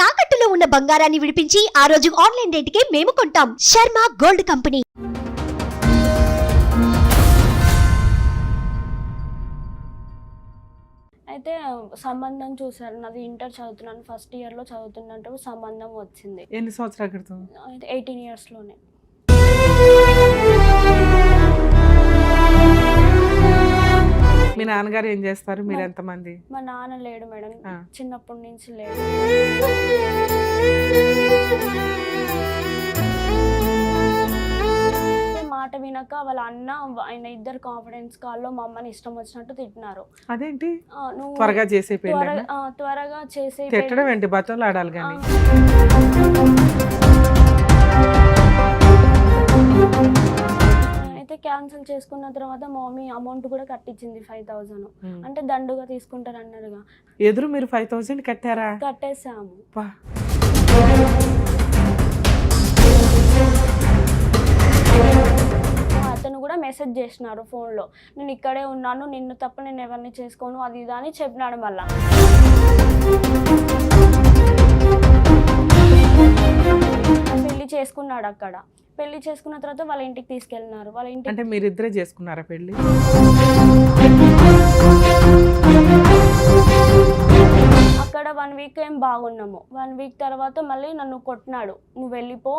తాకట్టులో ఉన్న బంగారాన్ని విడిపించి ఆ రోజు ఆన్లైన్ రేటుకే మేము కొంటాం. Sharma gold company. అయితే సంబంధం చూసారు. నాది ఇంటర్ చదువుతున్నాను, ఫస్ట్ ఇయర్లో చదువుతున్నట్టు సంబంధం వచ్చింది. ఎన్ని సంవత్సరాల క్రితం? 18 ఇయర్స్లోనే. మీ నాన్నగారు ఏం చేస్తారు? మీరు ఎంతమంది? మా నాన్న లేడు మేడం, చిన్నప్పటి నుంచి లేడు. మాట వినక వాళ్ళ అన్న ఆయన ఇద్దరు కాన్ఫిడెన్స్ కాల్లో మా అమ్మని ఇష్టం వచ్చినట్టు తిట్టినారు. అదేంటి నువ్వు త్వరగా చేసే త్వరగా చేసే తిట్టడం ఏంటి? బతులు ఆడాలి కానీ. అయితే క్యాన్సిల్ చేసుకున్న తర్వాత మా మమ్మీ అమౌంట్ కూడా కట్టించింది 5,000. అంటే దండుగా తీసుకుంటారు అన్నారుగా. ఎదురు మీరు 5,000 కట్టారా? కట్టేసాము. అతను కూడా మెసేజ్ చేసినారు ఫోన్లో, నేను ఇక్కడే ఉన్నాను, నిన్ను తప్ప నేను ఎవరిని చేసుకోను, అది ఇది అని చెప్పినాడు. మళ్ళా పెళ్లి చేసుకున్నాడు. అక్కడ పెళ్లి చేసుకున్న తర్వాత వాళ్ళ ఇంటికి తీసుకెళ్ళినారు. వాళ్ళ ఇంటికి అంటే మీరిద్దరే చేసుకున్నారా పెళ్లి? అక్కడ 1 వీక్ ఏం బాగున్నాము. 1 వీక్ తర్వాత మళ్ళీ నన్ను కొట్టినాడు. నువ్వు వెళ్ళిపో,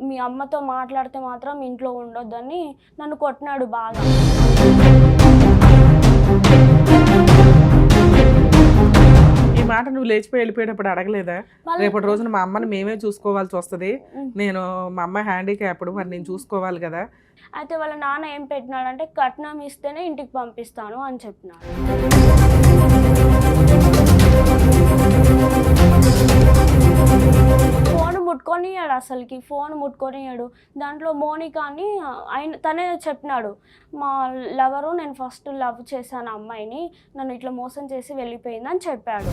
మీ అమ్మతో మాట్లాడితే మాత్రం ఇంట్లో ఉండొద్దని నన్ను కొట్టినాడు బాగా. ఈ మాట నువ్వు లేచిపోయి వెళ్ళిపోయేటప్పుడు అడగలేదా? రేపటి రోజున మా అమ్మని మేమే చూసుకోవాల్సి వస్తుంది, నేను మా అమ్మ హ్యాండిక్యాప్డ్, మరి నేను చూసుకోవాలి కదా. అయితే వాళ్ళ నాన్న ఏం పెట్టినాడంటే కట్నం ఇస్తేనే ఇంటికి పంపిస్తాను అని చెప్పినాడు. ఫోన్ ముట్టుకొనియాడు, అసలుకి ఫోన్ ముట్టుకొనియాడు. దాంట్లో మోనికా అని ఆయన తనే చెప్పినాడు, మా లవరు, నేను ఫస్ట్ లవ్ చేశాను అమ్మాయిని, నన్ను ఇట్లా మోసం చేసి వెళ్ళిపోయిందని చెప్పాడు.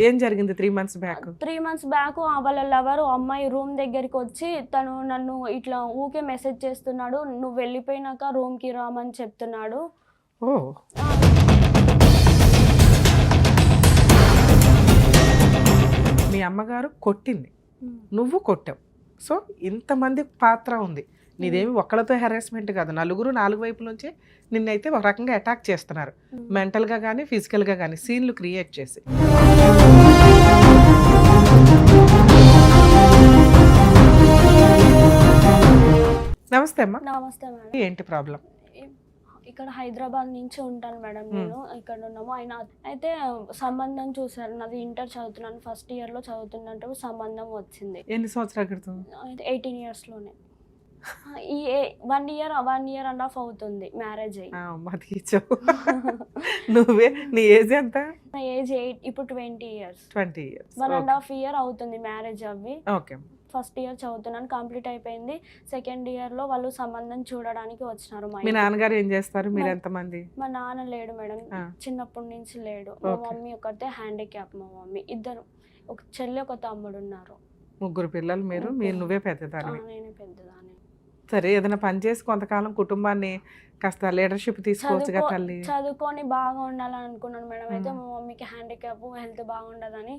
ఏం జరిగింది 3 months బ్యాక్? 3 months బ్యాక్ వాళ్ళ లవరు అమ్మాయి రూమ్ దగ్గరికి వచ్చి తను నన్ను ఇట్లా ఊకే మెసేజ్ చేస్తున్నాడు, నువ్వు వెళ్ళిపోయినాక రూమ్కి రామని చెప్తున్నాడు. మీ అమ్మగారు కొట్టింది, నువ్వు కొట్టావు. సో ఇంతమంది పాత్ర ఉంది. నీదేమి ఒక్కళ్ళతో హెరాస్మెంట్ కాదు, నలుగురు 4 వైపుల నుంచి నిన్నైతే ఒక రకంగా అటాక్ చేస్తున్నారు, మెంటల్గా కానీ ఫిజికల్గా కానీ, సీన్లు క్రియేట్ చేసి. నమస్తే అమ్మా. నమస్తే మేడం. ఏంటి ప్రాబ్లం? ఇక్కడ హైదరాబాద్ నుంచి ఉంటాను మేడం, నేను ఇక్కడ ఉన్నాము. ఆయన అయితే సంబంధం చూసారు. నాది ఇంటర్ చదువుతున్నాను, ఫస్ట్ ఇయర్లో చదువుతున్నట్టు సంబంధం వచ్చింది. ఎన్ని సంవత్సరాల క్రితం? 18 ఇయర్స్లోనే. ఈ 1 year 1.5 అవుతుంది మ్యారేజ్ అయ్యి. నువ్వే నీ ఏజ్ ఎంత? నా ఏజ్ 8, ఇప్పుడు 20 years. 1.5 year అవుతుంది మ్యారేజ్ అవ్వి. ఓకే. ఫస్ట్ ఇయర్ చదువుతున్నాను, కంప్లీట్ అయిపోయింది. సెకండ్ ఇయర్లో వాళ్ళు సంబంధం చూడడానికి వచ్చినారు. మీ నాన్నగారు ఏం చేస్తారు? మీరు ఎంతమంది? మా నాన్న లేడు మేడం, చిన్నప్పటి నుంచి లేడు. మా మమ్మీ ఒకటే హ్యాండిక్యాప్. మా మమ్మీ ఇద్దరు, ఒక చెల్లి ఒక తమ్ముడు ఉన్నారు. 3 పిల్లలు. మీరు నువ్వే పెద్దదాన్ని? నేనే పెద్దదాన్ని. సరే, ఏదైనా పని చేసి కొంతకాలం కుటుంబాన్ని కాస్త లీడర్షిప్ తీసుకోవచ్చుగా తల్లి. చదువుకొని బాగా ఉండాలని అనుకున్నాను మేడం. అయితే మా మమ్మీకి హ్యాండిక్యాప్, హెల్త్ బాగుండదని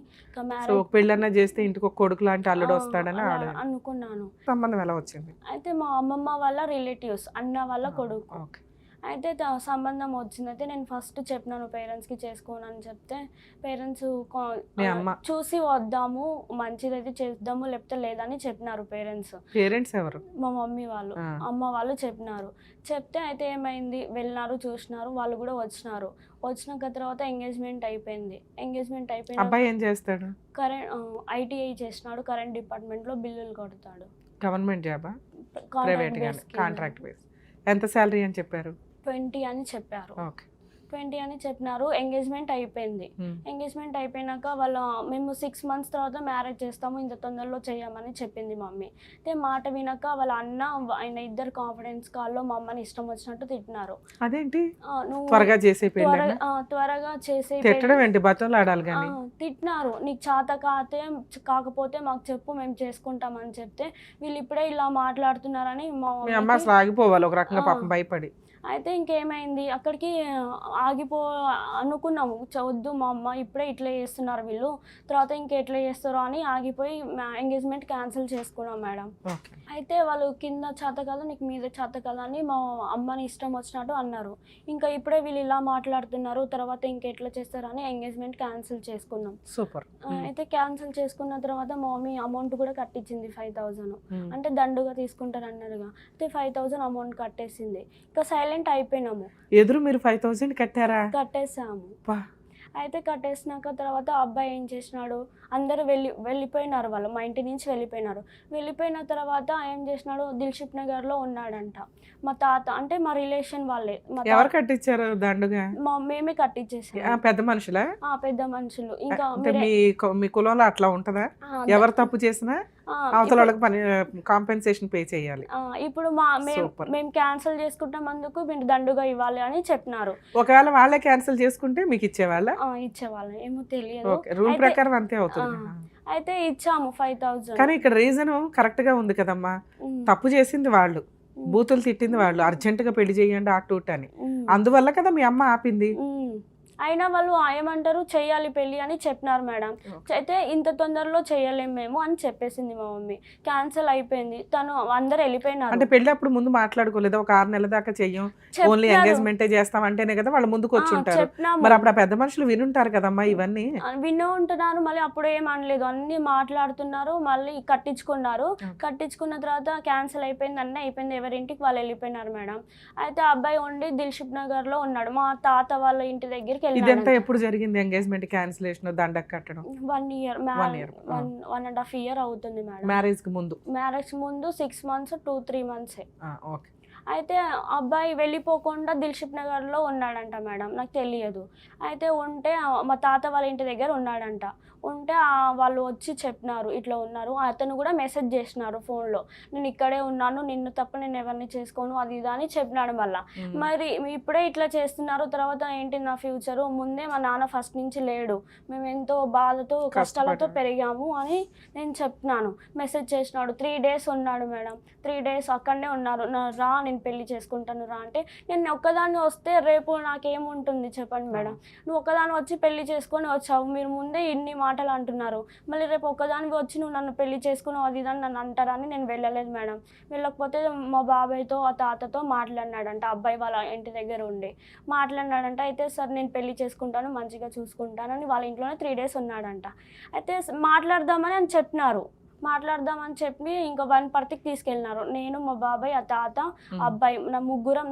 పెళ్ళన్నా చేస్తే ఇంటికి ఒక కొడుకు లాంటి అల్లుడు వస్తాడని అనుకున్నాను. సంబంధం ఎలా వచ్చింది? అయితే మా అమ్మమ్మ వాళ్ళ రిలేటివ్స్, అన్న వాళ్ళ కొడుకు. అయితే సంబంధం వచ్చింది. అయితే నేను ఫస్ట్ చెప్పినాను పేరెంట్స్కి చేసుకోనని చెప్తే, పేరెంట్స్ చూసి వద్దాము, మంచిదైతే చేద్దాము, లేకపోతే లేదని చెప్పినారు పేరెంట్స్. పేరెంట్స్ ఎవరు? మా మమ్మీ వాళ్ళు, అమ్మ వాళ్ళు చెప్పినారు. చెప్తే అయితే ఏమైంది, వెళ్ళినారు, చూసినారు, వాళ్ళు కూడా వచ్చినారు. వచ్చినాక తర్వాత ఎంగేజ్మెంట్ అయిపోయింది. అబ్బాయి ఏం చేస్తాడు? ITI చేసినాడు, కరెంట్ డిపార్ట్మెంట్లో బిల్లులు కొడతాడు. గవర్నమెంట్ జాబా? ప్రైవేట్? Contract base. ఎంత శాలరీ అని చెప్పారు? 20 అని చెప్పారు. ఓకే. 20 అని చెప్పినారు. ఎంగేజ్మెంట్ అయిపోయింది. ఎంగేజ్మెంట్ అయిపోయినాక మేము 6 మంత్స్ తర్వాత మ్యారేజ్ చేస్తాము, ఇంత తొందరలో చేయమని చెప్పింది మమ్మీ. అయితే మాట వినక వాళ్ళ అన్న ఆయన ఇద్దరు కాన్ఫిడెన్స్ కాల్లో మా అమ్మని ఇష్టం వచ్చినట్టు తిట్టినారు. అదేంటి నువ్వు త్వరగా చేసే పెళ్ళి త్వరగా చేసే తిట్టడం ఏంటి, బతులాడాలి కానీ తిట్టినారు. నీకు చేత కాకపోతే మాకు చెప్పు, మేము చేసుకుంటామని చెప్తే వీళ్ళు ఇప్పుడే ఇలా మాట్లాడుతున్నారని మీ అమ్మ అసలు ఆగిపోవాలి ఒక రకంగా పాపం భయపడి. అయితే ఇంకేమైంది, అక్కడికి అనుకున్నాము వద్దు మా అమ్మ ఇప్పుడే ఇట్లా చేస్తున్నారు వీళ్ళు, తర్వాత ఇంకెట్లా చేస్తారో అని ఆగిపోయి ఎంగేజ్మెంట్ క్యాన్సిల్ చేసుకున్నాం మేడం. అయితే వాళ్ళు కింద చేత కదా నీకు మీద చేత కదా అని మా అమ్మని ఇష్టం వచ్చినట్టు అన్నారు. ఇంకా ఇప్పుడే వీళ్ళు ఇలా మాట్లాడుతున్నారు, తర్వాత ఇంకెట్లా చేస్తారని ఎంగేజ్మెంట్ క్యాన్సిల్ చేసుకున్నాం. సూపర్. అయితే క్యాన్సిల్ చేసుకున్న తర్వాత మా మమ్మీ అమౌంట్ కూడా కట్టించింది 5,000, అంటే దండుగా తీసుకుంటారు అన్నారుగా. అయితే 5,000 అమౌంట్ కట్టేసింది. ఇంకా సైలెంట్ అయిపోయినాము. ఎదురు మీరు 5,000 కట్టారా? కట్టేసాము. అయితే కట్టేసినాక తర్వాత అబ్బాయి ఏం చేసినాడు, అందరూ వెళ్ళిపోయినారు, వాళ్ళు మా ఇంటి నుంచి వెళ్ళిపోయినారు. వెళ్ళిపోయిన తర్వాత ఏం చేసినాడు, దిల్షుక్ నగర్లో ఉన్నాడంట. మా తాత అంటే మా రిలేషన్ వాళ్ళే. ఎవరు కట్టించారు దండుగా? మేమే కట్టించేసాం. పెద్ద మనుషులా? పెద్ద మనుషులు. ఇంకా మీ కులంలో అట్లా ఉంటదా, ఎవరు తప్పు చేసినా అవతల వాళ్ళకి కాంపెన్సేషన్ పే చేయాలి. ఇప్పుడు మేము క్యాన్సిల్ చేసుకుంటామందుకు మీరు దండుగా ఇవ్వాలి అని చెప్పినారు. ఒకవేళ వాళ్ళే క్యాన్సిల్ చేసుకుంటే మీకు ఇచ్చేవాళ్ళ? ఇచ్చేవాళ్ళం, ఏమో తెలియదు. రూల్ ప్రకారం అంతే అవుతుంది. అయితే ఇచ్చాము 5,000. కానీ ఇక్కడ రీజన్ కరెక్ట్ గా ఉంది కదమ్మా, తప్పు చేసింది వాళ్ళు, బూతులు తిట్టింది వాళ్ళు, అర్జెంట్ గా పెళ్లి చేయండి ఆ టూట్ అని, అందువల్ల కదా మీ అమ్మ ఆపింది. అయినా వాళ్ళు ఏమంటారు చెయ్యాలి పెళ్ళి అని చెప్పినారు మేడం. అయితే ఇంత తొందరలో చేయలేము మేము అని చెప్పేసింది మా మమ్మీ. క్యాన్సిల్ అయిపోయింది, తను అందరు వెళ్ళిపోయినారు. అంటే పెళ్లి అప్పుడు ముందు మాట్లాడుకోలేదు, ఒక 6 నెలల దాకా చెయ్యం, ఓన్లీ ఎంగేజ్మెంటే చేస్తాం అంటేనే కదా వాళ్ళు ముందుకు వచ్చి ఉంటారు. మరి అప్పుడు ఆ పెద్ద మనుషులు వినుంటారు కదమ్మా ఇవన్నీ. విను ఉంటున్నారు, మళ్ళీ అప్పుడు ఏం అనలేదు, అన్ని మాట్లాడుతున్నారు, మళ్ళీ కట్టించుకున్నారు. కట్టించుకున్న తర్వాత క్యాన్సిల్ అయిపోయింది, అన్నీ అయిపోయింది, ఎవరింటికి వాళ్ళు వెళ్ళిపోయినారు మేడం. అయితే అబ్బాయి ఉండి దిల్షుక్ నగర్ లో ఉన్నాడు, మా తాత వాళ్ళ ఇంటి దగ్గరికి. ఇదంతా ఎప్పుడు జరిగింది ఎంగేజ్మెంట్ క్యాన్సిలేషన్ దండకు కట్టడం? 1 year, 1.5 year అవుతుంది మేడం. మ్యారేజ్ కి ముందు? మ్యారేజ్ ముందు 6 months 2-3 months. ఓకే. అయితే అబ్బాయి వెళ్ళిపోకుండా దిల్షుక్ నగర్లో ఉన్నాడంట మేడం, నాకు తెలియదు. అయితే ఉంటే మా తాత వాళ్ళ ఇంటి దగ్గర ఉన్నాడంట. ఉంటే వాళ్ళు వచ్చి చెప్పినారు ఇట్లా ఉన్నారు. అతను కూడా మెసేజ్ చేసినారు ఫోన్లో, నేను ఇక్కడే ఉన్నాను, నిన్ను తప్ప నేను ఎవరిని చేసుకోను అది ఇది అని చెప్పినాడు. మళ్ళీ మరి ఇప్పుడే ఇట్లా చేస్తున్నారు, తర్వాత ఏంటి నా ఫ్యూచరు, ముందే మా నాన్న ఫస్ట్ నుంచి లేడు, మేము ఎంతో బాధతో కష్టాలతో పెరిగాము అని నేను చెప్పినాను. మెసేజ్ చేసినాడు. 3 days ఉన్నాడు మేడం. 3 days అక్కడనే ఉన్నారు. రా నేను పెళ్లి చేసుకుంటాను రా అంటే, నేను ఒక్కదాన్ని వస్తే రేపు నాకేముంటుంది చెప్పండి మేడం. నువ్వు ఒక్కదాన్ని వచ్చి పెళ్లి చేసుకొని వచ్చావు, మీరు ముందే ఇన్ని మాటలు అంటున్నారు, మళ్ళీ రేపు ఒక్కదానికి వచ్చి నువ్వు నన్ను పెళ్లి చేసుకున్నావు అది ఇదని నన్ను అంటారని నేను వెళ్ళలేదు మేడం. వెళ్ళకపోతే మా బాబాయ్తో ఆ తాతతో మాట్లాడినాడంట, అబ్బాయి వాళ్ళ ఇంటి దగ్గర ఉండి మాట్లాడినాడంట. అయితే సార్ నేను పెళ్లి చేసుకుంటాను, మంచిగా చూసుకుంటానని వాళ్ళ ఇంట్లోనే 3 days ఉన్నాడంట. అయితే మాట్లాడదామని అని చెప్పినారు. మాట్లాడదామని చెప్పి ఇంకా 1 తీసుకెళ్ళినారు. నేను మా బాబాయ్ ఆ తాత అబ్బాయి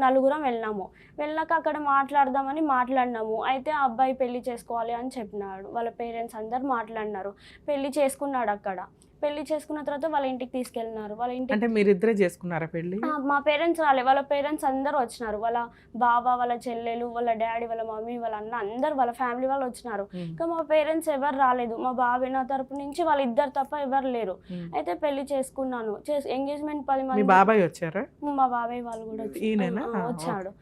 నలుగురం వెళ్ళినాము. వెళ్ళాక అక్కడ మాట్లాడదామని మాట్లాడినాము. అయితే ఆ అబ్బాయి పెళ్లి చేసుకోవాలి అని చెప్పినాడు. వాళ్ళ పేరెంట్స్ అందరు మాట్లాడినారు. పెళ్లి చేసుకున్నాడు. అక్కడ పెళ్లి చేసుకున్న తర్వాత వాళ్ళ ఇంటికి తీసుకెళ్ళినారు. వాళ్ళ ఇంటికి అంటే మీరిద్దరే చేసుకున్నారా పెళ్లి? మా పేరెంట్స్ రాలే, వాళ్ళ పేరెంట్స్ అందరూ వచ్చినారు. వాళ్ళ బావ, వాళ్ళ చెల్లెలు, వాళ్ళ డాడీ, వాళ్ళ మమ్మీ, వాళ్ళ అన్న అందరు వాళ్ళ ఫ్యామిలీ వాళ్ళు వచ్చినారు. ఇంకా మా పేరెంట్స్ ఎవరు రాలేదు. మా బాబాయ్ నా తరపు నుంచి వాళ్ళిద్దరు తప్ప ఎవరు లేరు. అయితే పెళ్లి చేసుకున్నాను. ఎంగేజ్మెంట్ 10 మంది. బాబాయ్ వచ్చారా? మా బాబాయ్ వాళ్ళు కూడా వచ్చాడు.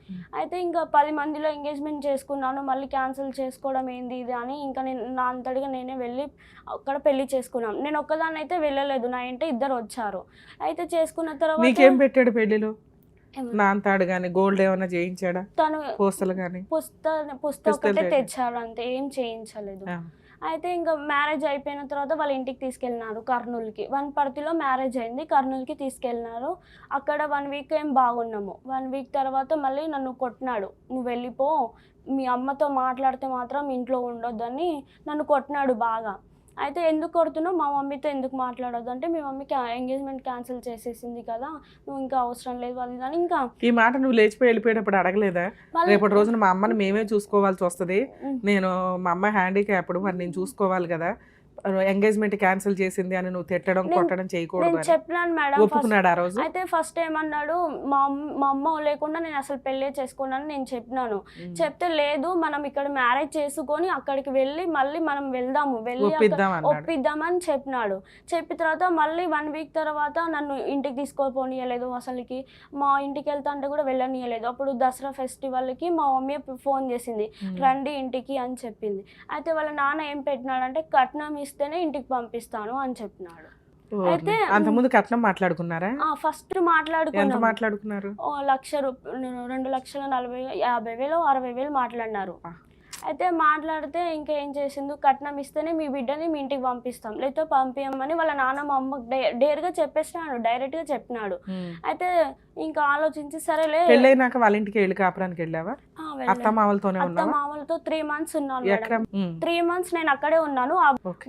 అయితే ఇంకా 10 మందిలో ఎంగేజ్మెంట్ చేసుకున్నాను. మళ్ళీ క్యాన్సిల్ చేసుకోవడం ఏంది ఇది అని ఇంకా నేను నా అంతటిగా నేనే వెళ్ళి అక్కడ పెళ్లి చేసుకున్నాను. నేను ఒక్కదాన్ని అయితే వెళ్ళలేదు, నా ఇంటే ఇద్దరు వచ్చారు. అయితే చేసుకున్న తర్వాత మీకేం పెట్టాడు పెళ్లిలో? నాంతాడు గాని గోల్డ్ ఏమైనా చేయించాడా? తను పూసలు గాని పుస్తకం ఒకటే తెచ్చాడు, అంతే, ఏం చేయించలేదు. అయితే ఇంకా మ్యారేజ్ అయిపోయిన తర్వాత వాళ్ళ ఇంటికి తీసుకెళ్ళినారు కర్నూలుకి. 1 మ్యారేజ్ అయింది, కర్నూలుకి తీసుకెళ్ళినారు. అక్కడ 1 week ఏం బాగున్నాము. 1 week తర్వాత మళ్ళీ నన్ను కొట్టినాడు, నువ్వు వెళ్ళిపో, మీ అమ్మతో మాట్లాడితే మాత్రం ఇంట్లో ఉండొద్దని నన్ను కొట్టినాడు బాగా. అయితే ఎందుకు కొడుతున్నావు, మా మమ్మీతో ఎందుకు మాట్లాడొద్దు అంటే, మీ మమ్మీకి ఎంగేజ్మెంట్ క్యాన్సిల్ చేసేసింది కదా, నువ్వు ఇంకా అవసరం లేదు అది అని. ఇంకా ఈ మాట నువ్వు లేచిపోయి వెళ్ళిపోయేటప్పుడు అడగలేదా? రేపటి రోజున మా అమ్మని మేమే చూసుకోవాల్సి వస్తుంది, నేను మా అమ్మ హ్యాండిక్యాప్డ్, మరి నేను చూసుకోవాలి కదా, ఎంగేజ్మెంట్ క్యాన్సిల్ చేసింది అని నువ్వు తిట్టడం కొట్టడం చేయకూడదు నేను అని చెప్పినాను మేడం. ఒప్పుకున్నాడు ఆ రోజు? అయితే ఫస్ట్ ఏమన్నాడు, మా అమ్మ లేకుండా నేను అసలు పెళ్ళే చేసుకున్నాను నేను చెప్పినాను. చెప్తే లేదు మనం ఇక్కడ మ్యారేజ్ చేసుకొని అక్కడికి వెళ్ళి మళ్ళీ మనం వెళ్దాము, వెళ్ళి ఒప్పిద్దామని చెప్పినాడు. చెప్పిన తర్వాత మళ్ళీ 1 వీక్ తర్వాత నన్ను ఇంటికి తీసుకోపోనీయలేదు. అసలుకి మా ఇంటికి వెళ్తా అంటే కూడా వెళ్ళనీయలేదు. అప్పుడు దసరా ఫెస్టివల్కి మా మమ్మీ ఫోన్ చేసింది, రండి ఇంటికి అని చెప్పింది. అయితే వాళ్ళ నాన్న ఏం పెట్టినాడంటే కట్నం ఇస్తేనే ఇంటికి పంపిస్తాను అని చెప్పినాడు. అయితే అంతకుముందు కట్నం మాట్లాడుకున్నారా? ఫస్ట్ మాట్లాడుకున్నారు 1,00,000 2,40,000 60,000 మాట్లాడినారు. అయితే మాట్లాడితే ఇంకేం చేసిండు, కట్నం ఇస్తేనే మీ బిడ్డని మీ ఇంటికి పంపిస్తాం, లేకపోతే పంపించమని వాళ్ళ నాన్న మా అమ్మకు డైరెక్ట్గా చెప్పేసినాడు, డైరెక్ట్గా చెప్పినాడు. అయితే ఇంకా ఆలోచించి సరేలే. పెళ్ళైనాక వాళ్ళ ఇంటికి వెళ్ళి కాపురానికి వెళ్ళావా? అత్తమామలతోనే ఉన్నావా? అత్తమామలతో 3 months ఉన్నాను. 3 months నేను అక్కడే ఉన్నాను.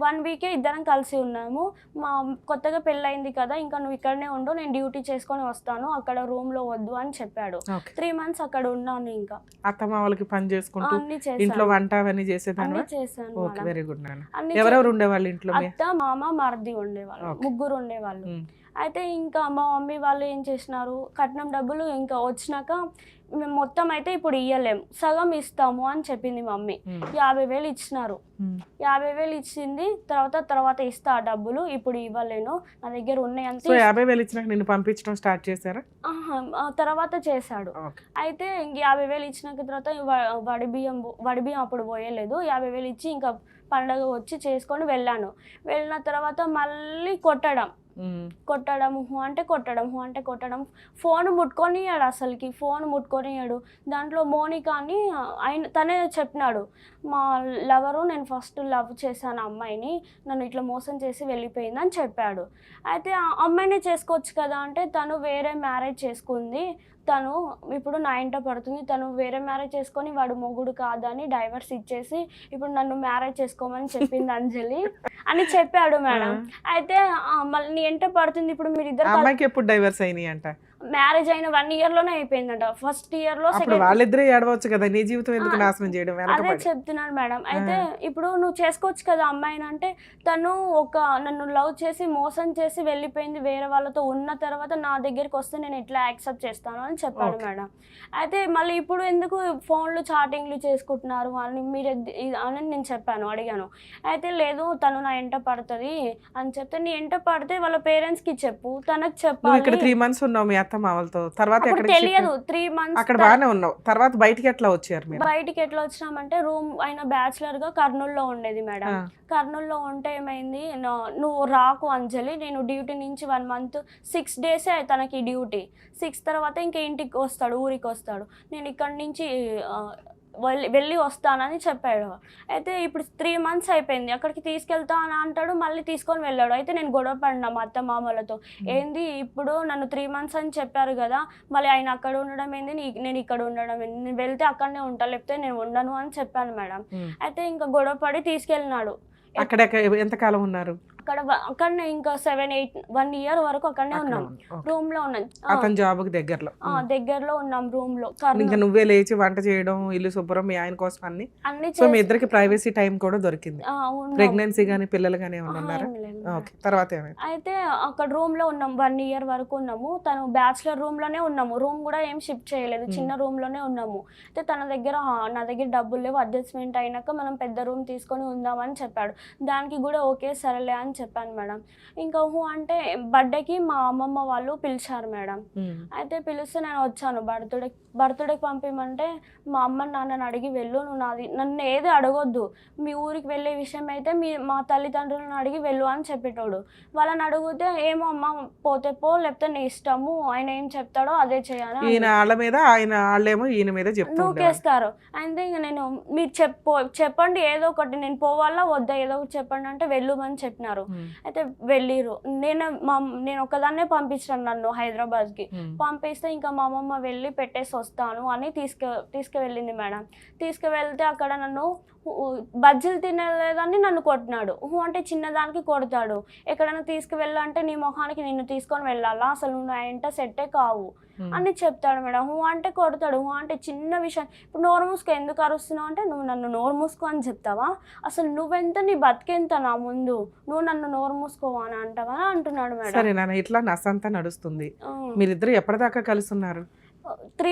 1 వీకే ఇద్దరం కలిసి ఉన్నాము. మా కొత్తగా పెళ్ళయింది కదా, ఇంకా నువ్వు ఇక్కడనే ఉండు, నేను డ్యూటీ చేసుకొని వస్తాను, అక్కడ రూమ్ లో వద్దు అని చెప్పాడు. 3 months అక్కడ ఉన్నాను. ఇంకా అత్తమామలకి పని చేసుకుంటూ అన్ని చేశాను, ఇంట్లో వంట అవన్నీ చేసేదాన్ని. చేశాను. వెరీ గుడ్ నాన్న. ఎవరెవరు ఉండేవాళ్ళు ఇంట్లో? అత్త, మామ, మరిది ఉండేవాళ్ళు, 3 ఉండేవాళ్ళు. అయితే ఇంకా మా మమ్మీ వాళ్ళు ఏం చేసినారు, కట్నం డబ్బులు ఇంకా వచ్చినాక మేము మొత్తం అయితే ఇప్పుడు ఇయ్యలేము, సగం ఇస్తాము అని చెప్పింది మమ్మీ. 50,000 ఇచ్చినారు. 50,000 ఇచ్చింది. తర్వాత ఇస్తా ఆ డబ్బులు, ఇప్పుడు ఇవ్వలేను, నా దగ్గర ఉన్నాయి అంతే. 50,000 ఇచ్చినాక నిన్ను పంపించడం స్టార్ట్ చేశారా? తర్వాత చేశాడు. అయితే ఇంక 50,000 ఇచ్చినాక తర్వాత వడి బియ్యం అప్పుడు పోయలేదు. 50,000 ఇచ్చి ఇంకా పండగ వచ్చి చేసుకొని వెళ్ళాను. వెళ్ళిన తర్వాత మళ్ళీ కొట్టడం హూ అంటే కొట్టడం. ఫోన్ ముట్టుకొనియాడు, అసలుకి ఫోన్ ముట్టుకొనియాడు. దాంట్లో మోనికా అని తనే చెప్పినాడు, మా లవరు, నేను ఫస్ట్ లవ్ చేశాను అమ్మాయిని, నన్ను ఇట్లా మోసం చేసి వెళ్ళిపోయింది అని చెప్పాడు. అయితే ఆ అమ్మాయినే చేసుకోవచ్చు కదా అంటే తను వేరే మ్యారేజ్ చేసుకుంది, తను ఇప్పుడు నా ఇంట పడుతుంది, తను వేరే మ్యారేజ్ చేసుకొని వాడు మొగుడు కాదని డైవర్స్ ఇచ్చేసి ఇప్పుడు నన్ను మ్యారేజ్ చేసుకోమని చెప్పింది అంజలి అని చెప్పాడు మేడం. అయితే మళ్ళీ నీ ఎంట పడుతుంది, ఇప్పుడు మీరిద్దరు ఎప్పుడు డైవర్స్ అయినాయి అంట? మ్యారేజ్ అయిన 1 year లోనే అయిపోయిందంట. ఫస్ట్ ఇయర్ లో వాళ్ళిద్దరే ఏడవచ్చు కదా, నీ జీవితం ఎందుకు నాశనం చేయడం? అదే చెప్తున్నాను మేడం. అయితే ఇప్పుడు నువ్వు చేసుకోవచ్చు కదా అమ్మాయిని అంటే, తను నన్ను లవ్ చేసి మోసం చేసి వెళ్ళిపోయింది వేరే వాళ్ళతో, ఉన్న తర్వాత నా దగ్గరికి వస్తే నేను ఎట్లా యాక్సెప్ట్ చేస్తాను అని చెప్పాడు మేడం. అయితే మళ్ళీ ఇప్పుడు ఎందుకు ఫోన్లు చాటింగ్లు చేసుకుంటున్నారు అని మీరు అని నేను అడిగాను. అయితే లేదు తను నా ఎంట పడుతుంది అని చెప్తే, నీ ఎంట పడితే వాళ్ళ పేరెంట్స్కి చెప్పు, తనకు చెప్పాలి. ఇక్కడ 3 months ఉన్నావు మీ అత్తమామలతో, తర్వాత తెలియదు 3 months అక్కడ బాగానే ఉన్నావు, తర్వాత బయటికి ఎట్లా వచ్చారు? బయటికి ఎట్లా వచ్చినామంటే, రూమ్ అయిన బ్యాచులర్ గా కర్నూలులో ఉండేది మేడం. కర్నూలులో ఉంటే ఏమైంది, నువ్వు రాకు అంజలి, నేను డ్యూటీ నుంచి 1 month 6 days తనకి డ్యూటీ. 6 తర్వాత ఇంకా ఇంటికి వస్తాడు, ఊరికి వస్తాడు. నేను ఇక్కడ నుంచి వెళ్ళి వస్తానని చెప్పాడు. అయితే ఇప్పుడు 3 months అయిపోయింది, అక్కడికి తీసుకెళ్తా అని అంటాడు, మళ్ళీ తీసుకొని వెళ్ళాడు. అయితే నేను గొడవ పడినా మా అత్త మామలతో, ఏంది ఇప్పుడు నన్ను 3 months అని చెప్పారు కదా, మళ్ళీ ఆయన అక్కడ ఉండడం ఏంది, నేను ఇక్కడ ఉండడం ఏంది, నేను వెళ్తే అక్కడనే ఉంటా, లేకపోతే నేను ఉండను అని చెప్పాను మేడం. అయితే ఇంకా గొడవ పడి తీసుకెళ్ళినాడు. అక్కడ ఎంతకాలం ఉన్నారు? అక్కడనే ఇంకా 1 year వరకు అక్కడనే ఉన్నాం, రూమ్ లో ఉన్నాం. అతని జాబ్ దగ్గరలో ఉన్నాం రూమ్ లో. ఇంకా నువ్వే లేచి వంట చేయడం, ఇల్లు శుభ్రం, మీ ఆయన కోసం అన్ని. సో మీ ఇద్దరికి ప్రైవసీ టైం కూడా దొరికింది. ప్రెగ్నెన్సీ గానీ పిల్లలు గానీ ఉన్నారా? తర్వాత అయితే అక్కడ రూమ్ లో ఉన్నాం, 1 year వరకు ఉన్నాము. తను బ్యాచులర్ రూమ్ లోనే ఉన్నాము, రూమ్ కూడా ఏం షిఫ్ట్ చేయలేదు, చిన్న రూమ్ లోనే ఉన్నాము. అయితే నా దగ్గర డబ్బులు లేవు, అడ్జస్ట్మెంట్ అయినాక మనం పెద్ద రూమ్ తీసుకొని ఉందామని చెప్పాడు. దానికి కూడా ఓకే సరేలే అని చెప్పాను మేడం. ఇంకా అంటే బర్త్డేకి మా అమ్మమ్మ వాళ్ళు పిలిచారు మేడం. అయితే పిలిస్తే నేను వచ్చాను. బర్త్డేకి పంపించమంటే మా అమ్మ నాన్నని అడిగి వెళ్ళు, నువ్వు నన్ను ఏది అడగొద్దు, మీ ఊరికి వెళ్ళే విషయం అయితే మా తల్లిదండ్రులను అడిగి వెళ్ళు అని చెప్పేటోడు. వాళ్ళని అడిగితే ఏమో అమ్మ పోతే పో, లేకపోతే నీ ఇష్టము, ఆయన ఏం చెప్తాడో అదే చేయాలి, నూకేస్తారు. అయితే ఇంక నేను మీరు చెప్పండి ఏదో ఒకటి, నేను పోవాలా వద్దా, ఏదో ఒకటి చెప్పండి అంటే వెళ్ళమని చెప్పినారు. అయితే వెళ్ళిరు. నేను ఒకదాన్నే పంపించాను నన్ను హైదరాబాద్కి. పంపిస్తే ఇంకా మా అమ్మమ్మ వెళ్ళి పెట్టేసి వస్తాను అని తీసుకువెళ్ళింది మేడం. తీసుకువెళ్తే అక్కడ నన్ను బజ్జీలు తినలేదని నన్ను కొట్టినాడు. అంటే చిన్నదానికి కొడతాడు. ఎక్కడైనా తీసుకువెళ్ళాలంటే నీ మొహానికి నిన్ను తీసుకొని వెళ్ళాలా, అసలు నువ్వు నా ఇంట సెట్టే కావు అని చెప్తాడు మేడం. అంటే కొడతాడు. అంటే చిన్న విషయం, ఇప్పుడు నోరు మూసుకో ఎందుకు అరుస్తున్నావు అంటే నువ్వు నన్ను నోరు మూసుకో అని చెప్తావా, అసలు నువ్వెంత నీ బతికెంత నా ముందు, నువ్వు నన్ను నోరు మూసుకోవా అని అంటావా అంటున్నాడు మేడం. సరే నాన్న, ఇట్లా నసంతా నడుస్తుంది. మీరిద్దరు ఎప్పటిదాకా కలిసి ఉన్నారు? 3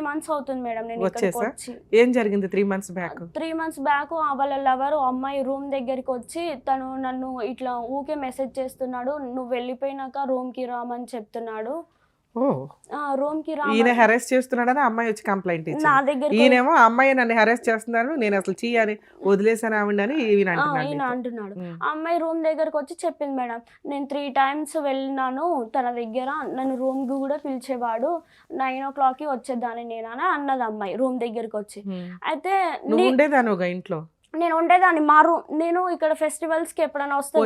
months అవుతుంది మేడం నేను ఇక్కడికి వచ్చి. ఏం జరిగింది 3 months బ్యాక్? 3 months బ్యాక్ వాళ్ళ లవర్ అమ్మాయి రూమ్ దగ్గరికి వచ్చి తను నన్ను ఇట్లా ఊకే మెసేజ్ చేస్తున్నాడు, నువ్వు వెళ్ళిపోయినాక రూమ్కి రామని చెప్తున్నాడు. రూమ్ కి ఈయన హెరాస్ చేస్తున్నాడని అమ్మాయి వచ్చి కంప్లైంట్ ఇచ్చింది. నా దగ్గర ఈయనేమో అమ్మాయి నన్ను హెరాస్ చేస్తున్నాను, నేను అసలు చేయని వదిలేసాను ఆవిడని ఈయన అంటున్నాడు. అమ్మాయి రూమ్ దగ్గరకు వచ్చి చెప్పింది మేడం, నేను 3 times వెళ్ళినాను తన దగ్గర, నన్ను రూమ్ కి కూడా పిలిచేవాడు, 9 o'clock వచ్చేదాన్ని నేనని అన్నది అమ్మాయి రూమ్ దగ్గరికి వచ్చి. అయితే ఉండేదాను ఇంట్లో, నేను ఉండేదాన్ని మా రూమ్, నేను ఇక్కడ ఫెస్టివల్స్ కి ఎప్పుడైనా వస్తే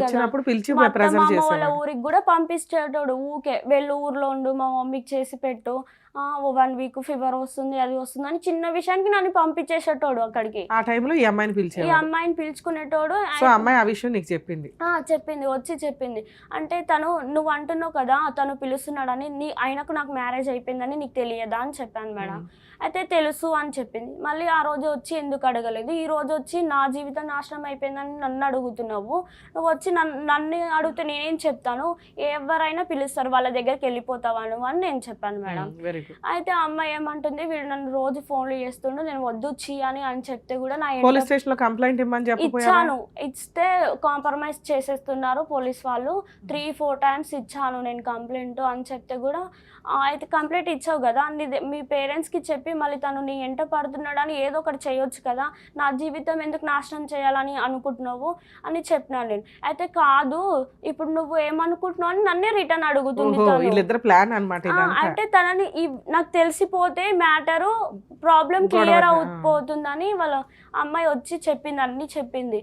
వాళ్ళ ఊరికి కూడా పంపించేటోడు. ఊకే వెళ్ళి ఊర్లో ఉండు, మా మమ్మీకి చేసి పెట్టు, 1 week ఫీవర్ వస్తుంది అది వస్తుంది అని చిన్న విషయానికి నన్ను పంపించేసేటోడు అక్కడికి. ఆ టైంలో ఈ అమ్మాయిని పిలుచుకునేటోడు. అమ్మాయి ఆ విషయం నీకు చెప్పింది? చెప్పింది. అంటే తను నువ్వు అంటున్నావు కదా తను పిలుస్తున్నాడని, ఆయనకు నాకు మ్యారేజ్ అయిపోయిందని నీకు తెలియదా అని చెప్పాను మేడం. అయితే తెలుసు అని చెప్పింది. మళ్ళీ ఆ రోజు వచ్చి ఎందుకు అడగలేదు, ఈ రోజు వచ్చి నా జీవితం నాశనం అయిపోయిందని నన్ను అడుగుతున్నావు, నువ్వు వచ్చి నన్ను అడిగితే నేనేం చెప్తాను, ఎవరైనా పిలుస్తారు వాళ్ళ దగ్గరికి వెళ్ళిపోతావా నువ్వు అని నేను చెప్పాను మేడం. అయితే అమ్మాయి ఏమంటుంది, వీడు నన్ను రోజు ఫోన్లు చేస్తుండు, నేను వద్దు అని చెప్తే కూడా నా పోలీస్ స్టేషన్ లో కంప్లైంట్ ఇచ్చాను. ఇస్తే కాంప్రమైజ్ చేసేస్తున్నారు పోలీస్ వాళ్ళు. 3-4 times ఇచ్చాను నేను కంప్లైంట్ అని చెప్తే కూడా, అయితే కంప్లైంట్ ఇచ్చావు కదా మీ పేరెంట్స్ కి చెప్పి మళ్ళీ తను నీ ఎంట పడుతున్నాడు అని ఏదో ఒకటి చేయొచ్చు కదా, నా జీవితం ఎందుకు నాశనం చేయాలని అనుకుంటున్నావు అని చెప్పినాను నేను. అయితే కాదు ఇప్పుడు నువ్వు ఏమనుకుంటున్నావు అని నన్నే రిటర్న్ అడుగుతుంది. అంటే తనని నాకు తెలిసిపోతే మ్యాటరు ప్రాబ్లం క్లియర్ అయిపోతుందని వాళ్ళ అమ్మాయి వచ్చి చెప్పింది, అన్నీ చెప్పింది.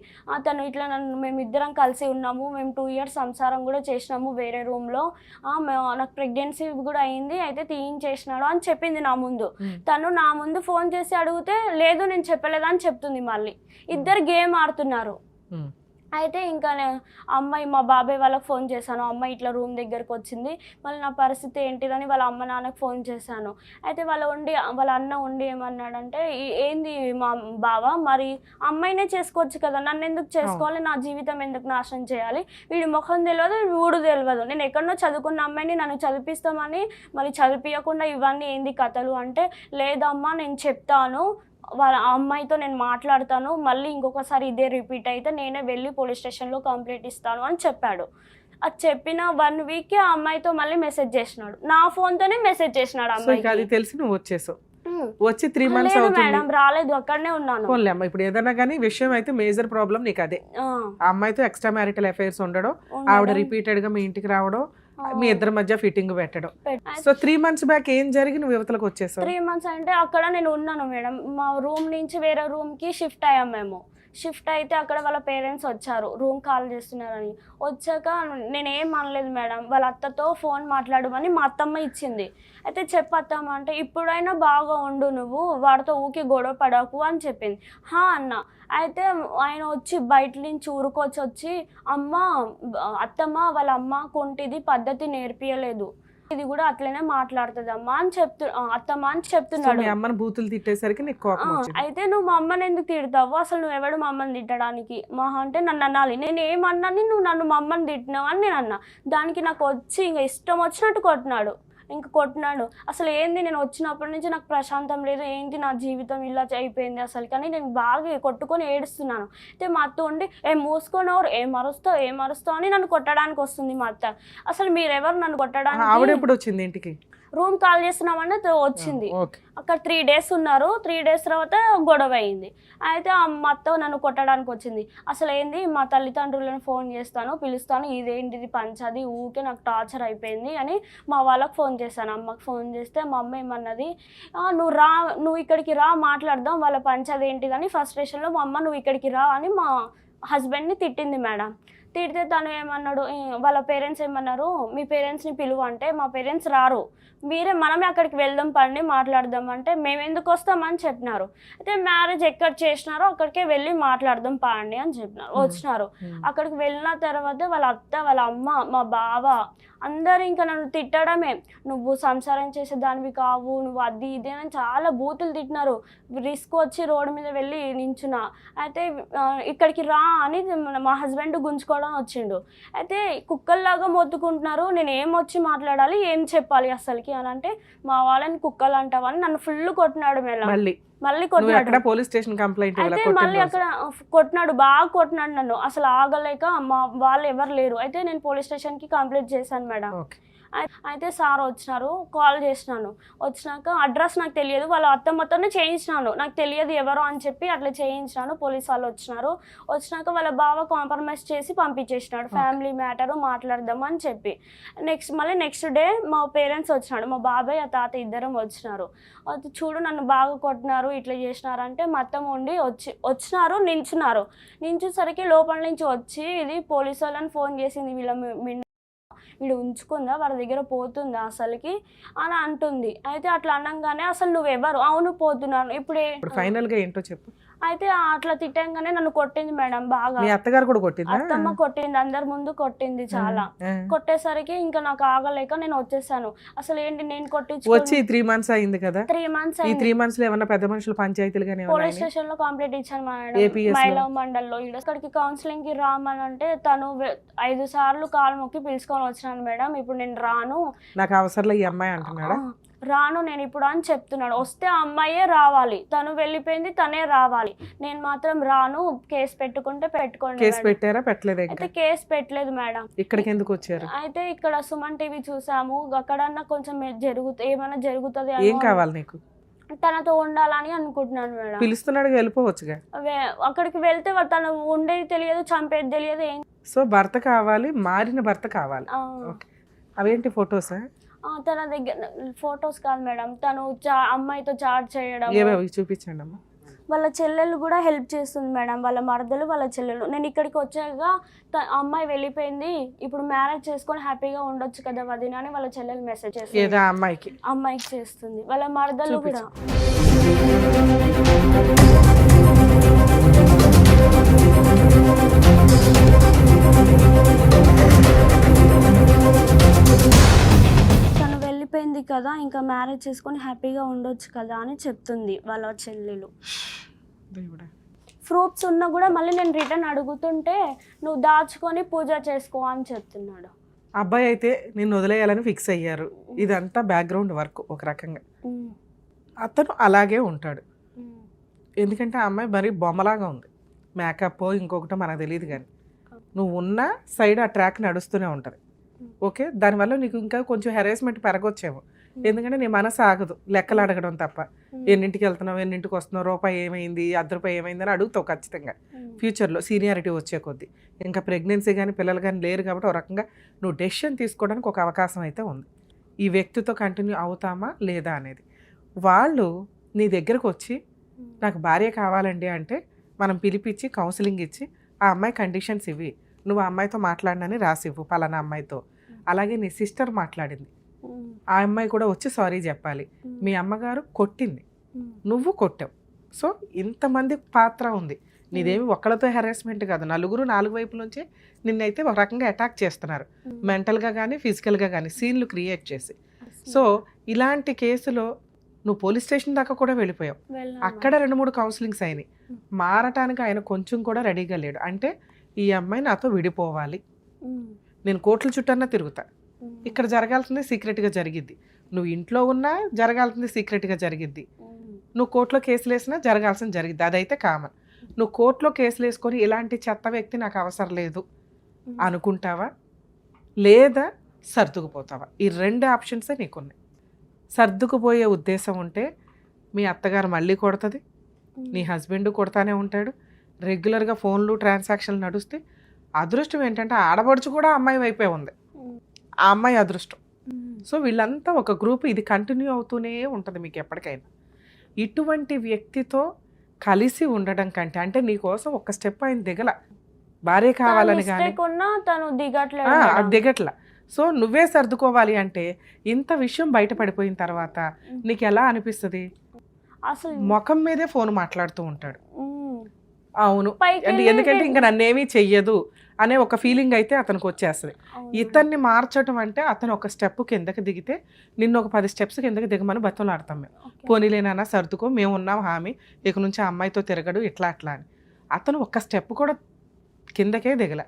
తను ఇట్లా మేమిద్దరం కలిసి ఉన్నాము, మేము 2 years సంసారం కూడా చేసినాము వేరే రూమ్లో, నాకు ప్రెగ్నెన్సీ కూడా అయింది, అయితే తీయించేసినాడు అని చెప్పింది నా ముందు. తను నా ముందు ఫోన్ చేసి అడిగితే లేదు నేను చెప్పలేదని చెప్తుంది. మళ్ళీ ఇద్దరు గేమ్ ఆడుతున్నారు. అయితే ఇంకా అమ్మాయి మా బాబాయ్ వాళ్ళకి ఫోన్ చేశాను, అమ్మాయి ఇట్లా రూమ్ దగ్గరకు వచ్చింది, మళ్ళీ నా పరిస్థితి ఏంటిదని వాళ్ళ అమ్మ నాన్నకు ఫోన్ చేశాను. అయితే వాళ్ళ అన్న ఉండి ఏమన్నాడంటే, ఏంది మా బావ మరి అమ్మాయినే చేసుకోవచ్చు కదా, నన్ను ఎందుకు చేసుకోవాలి, నా జీవితం ఎందుకు నాశనం చేయాలి, వీడి ముఖం తెలియదు వీడు తెలియదు, నేను ఎక్కడనో చదువుకున్న అమ్మాయిని నన్ను చదివిస్తామని మళ్ళీ చదివించకుండా ఇవన్నీ ఏంది కథలు అంటే, లేదమ్మా నేను చెప్తాను, వాళ్ళ అమ్మాయితో నేను మాట్లాడతాను, మళ్ళీ ఇంకొకసారి ఇదే రిపీట్ అయితే నేనే వెళ్ళి పోలీస్ స్టేషన్లో కంప్లైంట్ ఇస్తాను అని చెప్పాడు. అది చెప్పిన 1 week ఆ అమ్మాయితో మళ్ళీ మెసేజ్ చేసినాడు, నా ఫోన్తోనే మెసేజ్ చేసినాడు అమ్మాయి. తెలిసి నువ్వు వచ్చేసావు, వచ్చి 3 months మేడం రాలేదు, అక్కడనే ఉన్నాను. ఇప్పుడు ఏదైనా కానీ విషయం అయితే మేజర్ ప్రాబ్లం నీకు అదే, ఆ అమ్మాయితో ఎక్స్ట్రా మ్యారిటల్ అఫైర్స్ ఉండడం, ఆవిడ రిపీటెడ్ గా మీ ఇంటికి రావడం, మీ ఇద్దరి మధ్య ఫిట్టింగ్ పెట్టడం. సో 3 months బ్యాక్ ఏం జరిగి నువ్వు యువతలకు వచ్చేసావు? 3 months అంటే అక్కడ నేను ఉన్నాను మేడం, మా రూమ్ నుంచి వేరే రూమ్ కి షిఫ్ట్ అయ్యాం మేము. షిఫ్ట్ అయితే అక్కడ వాళ్ళ పేరెంట్స్ వచ్చారు, రూమ్ కాల్ చేస్తున్నారని. వచ్చాక నేనేం అనలేదు మేడం, వాళ్ళ అత్తతో ఫోన్ మాట్లాడమని మా అత్తమ్మ ఇచ్చింది. అయితే చెప్పత్తమ్మ అంటే, ఇప్పుడైనా బాగా ఉండు నువ్వు, వాడితో ఊకే గొడవ పడకు అని చెప్పింది. అన్న అయితే ఆయన వచ్చి బయట నుంచి ఊరుకొచ్చి అత్తమ్మ వాళ్ళ అమ్మ కొంటిది పద్ధతి నేర్పియలేదు, ఇది కూడా అట్లనే మాట్లాడుతుంది అమ్మా అని అత్తమ్మ అని చెప్తున్నాడు. అయితే నువ్వు మా అమ్మని ఎందుకు తిడతావు, అసలు నువ్వు ఎవడు మా అమ్మని తిట్టడానికి, మహా అంటే నన్ను అనాలి, నేను ఏమన్నాని నువ్వు నన్ను మా అమ్మని తిట్టినావు అని నేను అన్నా. దానికి నాకు వచ్చి ఇంకా ఇష్టం వచ్చినట్టు కొట్టినాడు. అసలు ఏంది, నేను వచ్చినప్పటి నుంచి నాకు ప్రశాంతం లేదు, ఏంటి నా జీవితం ఇలా అయిపోయింది అసలు, కానీ నేను బాగా కొట్టుకొని ఏడుస్తున్నాను. అయితే మా అత్త ఉండి మూసుకొనవరు, ఏం అరుస్తావు అని నన్ను కొట్టడానికి వస్తుంది మా అత్త. అసలు మీరెవరు నన్ను కొట్టడానికి? రూమ్ కాల్ చేస్తున్నామని వచ్చింది. అక్కడ 3 days ఉన్నారు. 3 days తర్వాత గొడవ అయింది. అయితే మా అత్త నన్ను కొట్టడానికి వచ్చింది. అసలు ఏంది, మా తల్లిదండ్రులను ఫోన్ చేస్తాను, పిలుస్తాను, ఇదేంటిది పంచాది, ఊకే నాకు టార్చర్ అయిపోయింది అని మా వాళ్ళకి ఫోన్ చేశాను. అమ్మకి ఫోన్ చేస్తే మా అమ్మ ఏమన్నది, నువ్వు ఇక్కడికి రా మాట్లాడదాం, వాళ్ళ పంచాది ఏంటిదని ఫస్ట్ స్టేషన్లో మా అమ్మ నువ్వు ఇక్కడికి రా అని మా హస్బెండ్ని తిట్టింది మేడం. తిడితే తను ఏమన్నాడు, వాళ్ళ పేరెంట్స్ ఏమన్నారు, మీ పేరెంట్స్ని పిలువు అంటే మా పేరెంట్స్ రారు, మనమే అక్కడికి వెళ్దాం పండి మాట్లాడదాం అంటే మేము ఎందుకు వస్తామని చెప్పినారు. అయితే మ్యారేజ్ ఎక్కడ చేసినారో అక్కడికే వెళ్ళి మాట్లాడదాం పండి అని చెప్పినారు. వచ్చినారు. అక్కడికి వెళ్ళిన తర్వాత వాళ్ళ అత్త, వాళ్ళ అమ్మ, మా బావ అందరు ఇంకా నన్ను తిట్టడమే, నువ్వు సంసారం చేసే దానివి కావు, నువ్వు అది ఇది అని చాలా బూతులు తిట్టినారు. రిస్క్ వచ్చి రోడ్డు మీద వెళ్ళి నించున్నా. అయితే ఇక్కడికి రా అని మా హస్బెండ్ గుంజుకోవడం వచ్చిండు. అయితే కుక్కల్లాగా మొత్తుకుంటున్నారు, నేను ఏం వచ్చి మాట్లాడాలి, ఏం చెప్పాలి అసలుకి అని అంటే, మా వాళ్ళని కుక్కలు అంటావని నన్ను ఫుల్ కొట్టినాడు. మళ్ళీ కొట్టినాడు. పోలీస్ స్టేషన్ కంప్లైంట్ అయితే మళ్ళీ అక్కడ కొట్టినాడు, బాగా కొట్టినాడు నన్ను. అసలు ఆగలేక మా వాళ్ళు ఎవరు లేరు. అయితే నేను పోలీస్ స్టేషన్కి కంప్లైంట్ చేశాను మేడం. అయితే సార్ వచ్చినారు, కాల్ చేసినాను. వచ్చినాక అడ్రస్ నాకు తెలియదు, వాళ్ళ అత్తమ్మతోనే చేయించినాను, నాకు తెలియదు ఎవరో అని చెప్పి అట్లా చేయించినాను. పోలీస్ వాళ్ళు వచ్చినాక వాళ్ళ బావ కాంప్రమైజ్ చేసి పంపించేసినాడు. ఫ్యామిలీ మ్యాటర్ మాట్లాడదాం అని చెప్పి. నెక్స్ట్ డే మా పేరెంట్స్ వచ్చినాడు, మా బాబాయ్ ఆ తాత ఇద్దరం వచ్చినారు. చూడు నన్ను బాగా కొట్టినారు, ఇట్లా చేసినారు అంటే మొత్తం ఉండి వచ్చినారు, నించుసరికి లోపల నుంచి వచ్చి ఇది పోలీసు వాళ్ళని ఫోన్ చేసింది, వీడు ఉంచుకుందా, వాళ్ళ దగ్గర పోతుందా అసలుకి అని అంటుంది. అయితే అట్లా అనగానే అసలు నువ్వెవరు, అవును పోతున్నాను ఇప్పుడు ఫైనల్ గా ఏంటో చెప్పు. అయితే అట్లా తిట్టంగానే నన్ను కొట్టింది మేడం బాగా. మీ అత్తగారు కూడా కొట్టింది? అత్తమ్మ కొట్టింది, అందరి ముందు కొట్టింది చాలా. కొట్టేసరికి ఇంకా నాకు ఆగలేక నేను వచ్చేసాను. అసలు ఏంటి నేను వచ్చి 3 months అయింది కదా. 3 months ఈ 3 months లో ఏమన్నా పెద్ద మనుషులు పంచాయతీలు గానీ పోలీస్ స్టేషన్ లో కంప్లైంట్ ఇచ్చాను మేడం, మహిళా మండల్లో. ఇక్కడికి కౌన్సిలింగ్ కి రామని అంటే తను 5 సార్లు కాలు మొక్కి పిలుచుకొని వచ్చినాను మేడం, ఇప్పుడు నేను రాను, నాకు అవసరం ఈ అమ్మాయి అంటున్నాడా, రాను నేను ఇప్పుడు అని చెప్తున్నాడు. వస్తే ఆ అమ్మాయే రావాలి, తను వెళ్ళిపోయింది, తనే రావాలి, నేను మాత్రం రాను, కేసు పెట్టుకుంటే పెట్టుకోండి. కేసు పెట్టారా? పెట్టలేదు. అయితే కేసు పెట్టలేదు మేడం. ఇక్కడికి ఎందుకు వచ్చారు? అయితే ఇక్కడ సుమన్ టీవీ చూసాము, అక్కడన్నా కొంచెం ఏమైనా జరుగుతుంది. ఏం కావాలి నీకు? తనతో ఉండాలని అనుకుంటున్నాను మేడం. పిలుస్తున్నాడు, వెళ్ళిపోవచ్చుగా. అక్కడికి వెళ్తే తను ఉండేది తెలియదు, చంపేది తెలియదు. సో భర్త కావాలి, మారిన భర్త కావాలి. అవేంటి ఫొటోసా? తన దగ్గర ఫొటోస్ కాదు మేడం, తను అమ్మాయితో చాట్ చేయడం. చూపించండి అమ్మా. వాళ్ళ చెల్లెలు కూడా హెల్ప్ చేస్తుంది మేడం, వాళ్ళ మరదలు, వాళ్ళ చెల్లెలు. నేను ఇక్కడికి వచ్చాక అమ్మాయి వెళ్ళిపోయింది, ఇప్పుడు మ్యారేజ్ చేసుకొని హ్యాపీగా ఉండొచ్చు కదా వదిన అని వాళ్ళ చెల్లెలు మెసేజ్ చేస్తుంది. అమ్మాయికి చేస్తుంది, వాళ్ళ మరదలు కూడా. వెళ్ళిపోయింది కదా, ఇంకా మ్యారేజ్ చేసుకొని హ్యాపీగా ఉండొచ్చు కదా అని చెప్తుంది వాళ్ళ చెల్లెలు. ప్రూఫ్స్ ఉన్నా కూడా మళ్ళీ నేను రిటర్న్ అడుగుతుంటే నువ్వు దాచుకొని పూజ చేసుకో అని చెప్తున్నాడు. అబ్బాయి అయితే నిన్ను వదిలేయాలని ఫిక్స్ అయ్యారు. ఇదంతా బ్యాక్గ్రౌండ్ వర్క్ ఒక రకంగా. అతను అలాగే ఉంటాడు, ఎందుకంటే ఆ అమ్మాయి మరీ బొమ్మలాగా ఉంది. మేకప్ ఇంకొకటో మనకు తెలియదు, కానీ నువ్వు ఉన్న సైడ్ ఆ ట్రాక్ నడుస్తూనే ఉంటుంది. ఓకే, దానివల్ల నీకు ఇంకా కొంచెం హెరాస్మెంట్ పెరగొచ్చేమో, ఎందుకంటే నీ మనసు ఆగదు లెక్కలు అడగడం తప్ప. ఎన్నింటికి వెళ్తున్నావు, ఎన్నింటికి వస్తున్నావు, రూపాయి ఏమైంది, ₹1 ఏమైంది అని అడుగుతావు ఖచ్చితంగా ఫ్యూచర్లో సీనియారిటీ వచ్చే కొద్దీ. ఇంకా ప్రెగ్నెన్సీ కానీ పిల్లలు కానీ లేరు కాబట్టి ఒక రకంగా నువ్వు డెసిషన్ తీసుకోవడానికి ఒక అవకాశం అయితే ఉంది. ఈ వ్యక్తితో కంటిన్యూ అవుతామా లేదా అనేది. వాళ్ళు నీ దగ్గరకు వచ్చి నాకు భార్య కావాలండి అంటే మనం పిలిపించి కౌన్సిలింగ్ ఇచ్చి ఆ అమ్మాయి కండిషన్స్ ఇవి, నువ్వు ఆ అమ్మాయితో మాట్లాడినని రాసివ్వు పలానా అమ్మాయితో. అలాగే నీ సిస్టర్ మాట్లాడింది, ఆ అమ్మాయి కూడా వచ్చి సారీ చెప్పాలి. మీ అమ్మగారు కొట్టింది, నువ్వు కొట్టావు. సో ఇంతమంది పాత్ర ఉంది, నీదేమి ఒక్కళ్ళతో హెరాస్మెంట్ కాదు, నలుగురు 4 వైపుల నుంచి నిన్నైతే ఒక రకంగా అటాక్ చేస్తున్నారు, మెంటల్గా కానీ ఫిజికల్గా కానీ సీన్లు క్రియేట్ చేసి. సో ఇలాంటి కేసులో నువ్వు పోలీస్ స్టేషన్ దాకా కూడా వెళ్ళిపోయావు, అక్కడ 2-3 కౌన్సిలింగ్స్ అయినాయి. మారటానికి ఆయన కొంచెం కూడా రెడీగా లేడు. అంటే ఈ అమ్మాయి నాతో విడిపోవాలి, నేను కోర్టుల చుట్టన్నా తిరుగుతా, ఇక్కడ జరగాల్సింది సీక్రెట్గా జరిగిద్ది, నువ్వు ఇంట్లో ఉన్నా జరగాల్సింది సీక్రెట్గా జరిగిద్ది, నువ్వు కోర్టులో కేసులు వేసినా జరగాల్సింది జరిగిద్ది, అదైతే కామన్. నువ్వు కోర్టులో కేసులు వేసుకొని ఇలాంటి చెత్త వ్యక్తి నాకు అవసరం లేదు అనుకుంటావా, లేదా సర్దుకుపోతావా? ఈ 2 ఆప్షన్సే నీకున్నాయి. సర్దుకుపోయే ఉద్దేశం ఉంటే మీ అత్తగారు మళ్ళీ కొడుతుంది, నీ హస్బెండ్ కొడతానే ఉంటాడు, రెగ్యులర్గా ఫోన్లు ట్రాన్సాక్షన్లు నడుస్తే. అదృష్టం ఏంటంటే ఆడపడుచు కూడా అమ్మాయి వైపే ఉంది, ఆ అమ్మాయి అదృష్టం. సో వీళ్ళంతా ఒక గ్రూప్, ఇది కంటిన్యూ అవుతూనే ఉంటుంది మీకు ఎప్పటికైనా. ఇటువంటి వ్యక్తితో కలిసి ఉండడం కంటే, అంటే నీకోసం ఒక స్టెప్ ఆయన దిగల, భార్య కావాలని కానీ మిస్టేక్ ఉన్నా తను దిగట్లేదు అది మేడం. దిగట్ల. సో నువ్వే సర్దుకోవాలి అంటే ఇంత విషయం బయటపడిపోయిన తర్వాత నీకు ఎలా అనిపిస్తుంది? అసలు ముఖం మీదే ఫోన్ మాట్లాడుతూ ఉంటాడు. ఉమ్, అవును పైకి అంటే వెళ్ళి ఎందుకంటే ఇంకా నన్నేమీ చెయ్యదు అనే ఒక ఫీలింగ్ అయితే అతనికి వచ్చేస్తుంది. అవును. ఇతన్ని మార్చడం అంటే అతను ఒక స్టెప్ కిందకి దిగితే నిన్ను ఒక 10 స్టెప్స్ కిందకి దిగమని బతులాడతాం మేము. ఓకే. పోనీలేనా సర్దుకో, మేము ఉన్నాం హామీ, ఇక నుంచి ఆ అమ్మాయితో తిరగడు ఇట్లా అట్లా అని. అతను ఒక్క స్టెప్ కూడా కిందకే దిగల.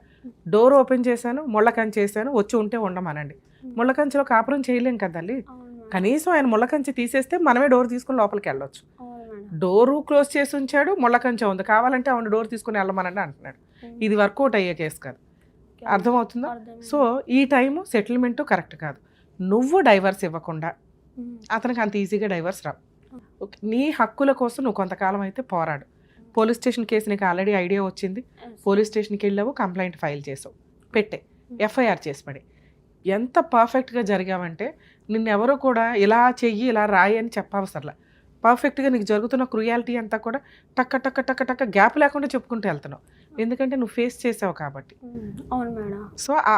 డోర్ ఓపెన్ చేశాను, ముళ్ళకంచి చేశాను, వచ్చి ఉంటే ఉండమనండి. ముళ్ళకంచిలో కాపురం చేయలేం కదండి. అవును మేడం. కనీసం ఆయన ముళ్ళకంచి తీసేస్తే మనమే డోర్ తీసుకుని లోపలికి వెళ్ళొచ్చు. అవును మేడం. డోరు క్లోజ్ చేసి ఉంచాడు, ముళ్ళకంచె ఉంది, కావాలంటే ఆవిడ డోర్ తీసుకుని వెళ్ళమనండి అంటున్నాడు. ఇది వర్కౌట్ అయ్యే కేసు కాదు. ఓకే. అర్థమవుతుందా? అర్థమైంది. సో ఈ టైము సెటిల్మెంట్ కరెక్ట్ కాదు. నువ్వు డైవర్స్ ఇవ్వకుండా ఉమ్, అతనికి అంత ఈజీగా డైవర్స్ రావు. ఓకే, నీ హక్కుల కోసం నువ్వు కొంతకాలం అయితే పోరాడు. పోలీస్ స్టేషన్ కేసు నీకు ఆల్రెడీ ఐడియా వచ్చింది. yes. పోలీస్ స్టేషన్కి వెళ్ళావు, కంప్లైంట్ ఫైల్ చేసావు, పెట్టే ఎఫ్ఐఆర్ చేసి పడి. ఎంత పర్ఫెక్ట్గా జరిగావంటే నిన్నెవరూ కూడా ఇలా చెయ్యి ఇలా రాయి అని చెప్పవసరలా. పర్ఫెక్ట్గా నీకు జరుగుతున్న క్రుయాలిటీ అంతా కూడా టక్క టక్క టక్క టక్క గ్యాప్ లేకుండా చెప్పుకుంటూ వెళ్తున్నావు. ఎందుకంటే నువ్వు ఫేస్ చేసావు కాబట్టి. ఉమ్, అవును మేడం. సో ఆ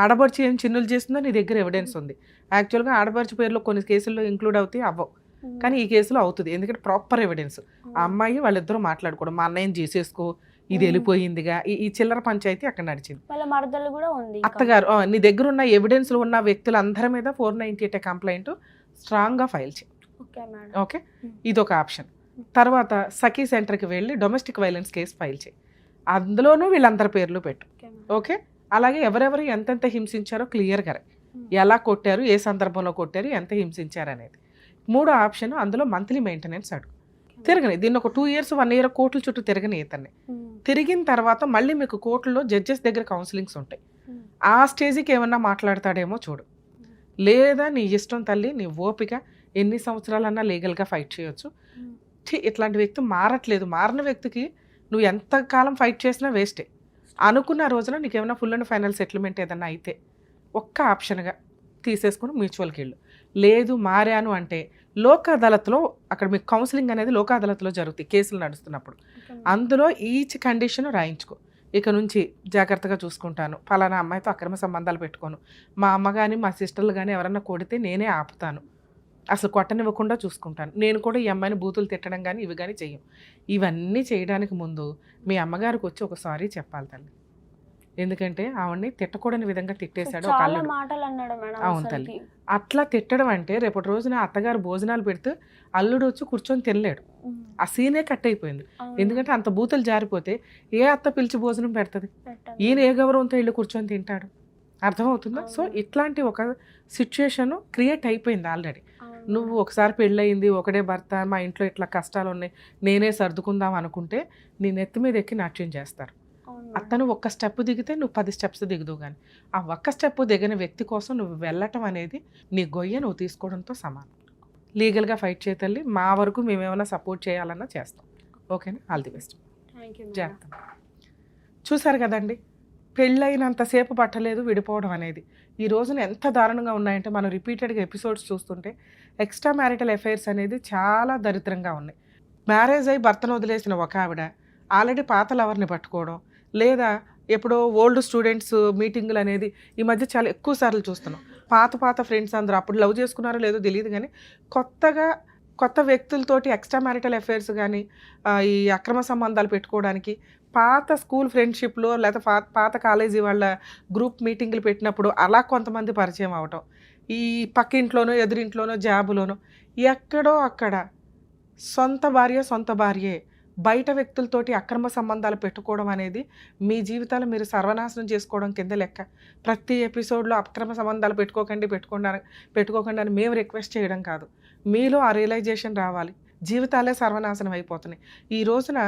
ఆడబడుచు ఏం చిన్నులు చేస్తుందో నీ దగ్గర ఎవిడెన్స్ ఉంది. యాక్చువల్గా ఆడబడుచు పేరులో కొన్ని కేసుల్లో ఇంక్లూడ్ అవుతాయి, అవ్వవు. ఉమ్, కానీ ఈ కేసులో అవుతుంది, ఎందుకంటే ప్రాపర్ ఎవిడెన్స్. ఆ అమ్మాయి వాళ్ళిద్దరూ మాట్లాడుకోవడం, మా అన్నయ్యని చేసేసుకో, ఇది వెళ్ళిపోయిందిగా, ఈ చిల్లర పంచాయతీ అక్కడ నడిచింది. వాళ్ళ మరదలు కూడా ఉంది ఇంకా. అత్తగారు నీ దగ్గర ఉన్న ఎవిడెన్స్లు ఉన్న వ్యక్తులందరి మీద 498 కంప్లైంట్ స్ట్రాంగ్గా ఫైల్ చేయి. Okay madam. ఓకే, ఇదొక ఆప్షన్. తర్వాత సఖీ సెంటర్కి వెళ్ళి డొమెస్టిక్ వైలెన్స్ కేసు ఫైల్ చేయి. అందులోనూ వీళ్ళందరి పేర్లు పెట్టు. Okay madam. ఓకే, అలాగే ఎవరెవరు ఎంతెంత హింసించారో క్లియర్గా ఎలా కొట్టారు, ఏ సందర్భంలో కొట్టారు, ఎంత హింసించారు అనేది. మూడో ఆప్షన్, అందులో మంత్లీ మెయింటెనెన్స్ అడుగు. తిరగని దీన్ని ఒక 2 years 1 year కోర్టుల చుట్టూ తిరగని ఇతన్ని. ఉమ్, తిరిగిన తర్వాత మళ్ళీ మీకు కోర్టులో జడ్జెస్ దగ్గర కౌన్సిలింగ్స్ ఉంటాయి. ఉమ్, ఆ స్టేజ్కి ఏమన్నా మాట్లాడతాడేమో చూడు. లేదా నీ ఇష్టం తల్లి, నీ ఓపిక, ఎన్ని సంవత్సరాలన్నా లీగల్గా ఫైట్ చేయొచ్చు. ఉమ్, ఇట్లాంటి వ్యక్తి మారట్లేదు. మారిన వ్యక్తికి నువ్వు ఎంతకాలం ఫైట్ చేసినా వేస్టే. అనుకున్న రోజున నీకు ఏమైనా ఫుల్ అండ్ ఫైనల్ సెటిల్మెంట్ ఏదన్నా అయితే ఒక్క ఆప్షన్గా తీసేసుకుని మ్యూచువల్కి వెళ్ళు. లేదు మారాను అంటే లోక్ అదాలత్లో, అక్కడ మీకు కౌన్సిలింగ్ అనేది లోక్ అదాలత్లో జరుగుతాయి కేసులు నడుస్తున్నప్పుడు. Okay madam. అందులో ఈచ్ కండిషన్ రాయించుకో. ఇక నుంచి జాగ్రత్తగా చూసుకుంటాను, పలానా అమ్మాయితో అక్రమ సంబంధాలు పెట్టుకోను, మా అమ్మ కానీ మా సిస్టర్లు కానీ ఎవరన్నా కొడితే నేనే ఆపుతాను, అసలు కొట్టనివ్వకుండా చూసుకుంటాను, నేను కూడా ఈ అమ్మాయిని బూతులు తిట్టడం కానీ ఇవి కానీ చెయ్యం. ఇవన్నీ చేయడానికి ముందు మీ అమ్మగారికి వచ్చి ఒక సారీ చెప్పాలి తల్లి. ఎందుకంటే ఆవిడ్ని తిట్టకూడని విధంగా తిట్టేశాడు ఒక చాలా అల్లుడు. మాటలు అన్నాడు మేడం. అవును అసలుకి. తల్లి. అట్లా తిట్టడం అంటే రేపటి రోజున అత్తగారు భోజనాలు పెడితే అల్లుడు వచ్చి కూర్చొని తినలేడు. ఉమ్, ఆ సీనే కట్ అయిపోయింది. అవును. ఎందుకంటే అంత బూతులు జారిపోతే ఏ అత్త పిలిచి భోజనం పెడుతుంది? పెట్టాలి. ఈయన ఏ గౌరవంతో ఇల్లు కూర్చొని తింటాడు? అర్థమవుతుందా? సో ఇట్లాంటి ఒక సిచ్యుయేషన్ క్రియేట్ అయిపోయింది ఆల్రెడీ. అవును. నువ్వు ఒకసారి పెళ్ళయింది, ఒకడే భర్త, మా ఇంట్లో ఇట్లా కష్టాలు ఉన్నాయి, నేనే సర్దుకుందాం అనుకుంటే నీ నెత్తి మీద ఎక్కి నాట్యం చేస్తారు. అవును. అతను ఒక్క స్టెప్ దిగితే నువ్వు 10 steps దిగుదు. కానీ ఆ ఒక్క స్టెప్ దిగిన వ్యక్తి కోసం నువ్వు వెళ్ళటం అనేది నీ గొయ్య నువ్వు తీసుకోవడంతో సమానం. లీగల్గా ఫైట్ చేయతల్లి, మా వరకు మేమేమైనా సపోర్ట్ చేయాలన్నా చేస్తాం. ఓకేనా? All the best. Thank you madam. జాగ్రత్త. చూసారు కదండి, పెళ్ళైనంతసేపు పట్టలేదు విడిపోవడం అనేది. ఈ రోజున ఎంత దారుణంగా ఉన్నాయంటే మనం రిపీటెడ్గా ఎపిసోడ్స్ చూస్తుంటే ఎక్స్ట్రా మ్యారిటల్ అఫైర్స్ అనేది చాలా దరిద్రంగా ఉన్నాయి. మ్యారేజ్ అయి భర్తను వదిలేసిన ఒక ఆవిడ ఆల్రెడీ పాత లవర్ని పట్టుకోవడం, లేదా ఎప్పుడో ఓల్డ్ స్టూడెంట్స్ మీటింగులు అనేది ఈ మధ్య చాలా ఎక్కువ సార్లు చూస్తున్నాం. పాత ఫ్రెండ్స్ అందరూ అప్పుడు లవ్ చేసుకున్నారో లేదో తెలియదు, కానీ కొత్త వ్యక్తులతోటి ఎక్స్ట్రా మ్యారిటల్ అఫైర్స్ కానీ ఈ అక్రమ సంబంధాలు పెట్టుకోవడానికి పాత స్కూల్ ఫ్రెండ్షిప్లో లేదా పాత కాలేజీ వాళ్ళ గ్రూప్ మీటింగులు పెట్టినప్పుడు అలా కొంతమంది పరిచయం అవటం, ఈ పక్కింట్లోనో ఎదురింట్లోనో జాబులోనో ఎక్కడో అక్కడ సొంత భార్యే బయట వ్యక్తులతోటి అక్రమ సంబంధాలు పెట్టుకోవడం అనేది మీ మీరు సర్వనాశనం చేసుకోవడం కింద లెక్క. ప్రతి ఎపిసోడ్లో అక్రమ సంబంధాలు పెట్టుకోకండి అని మేము రిక్వెస్ట్ చేయడం కాదు, మీలో ఆ రియలైజేషన్ రావాలి. జీవితాలే సర్వనాశనం అయిపోతున్నాయి. ఈ రోజున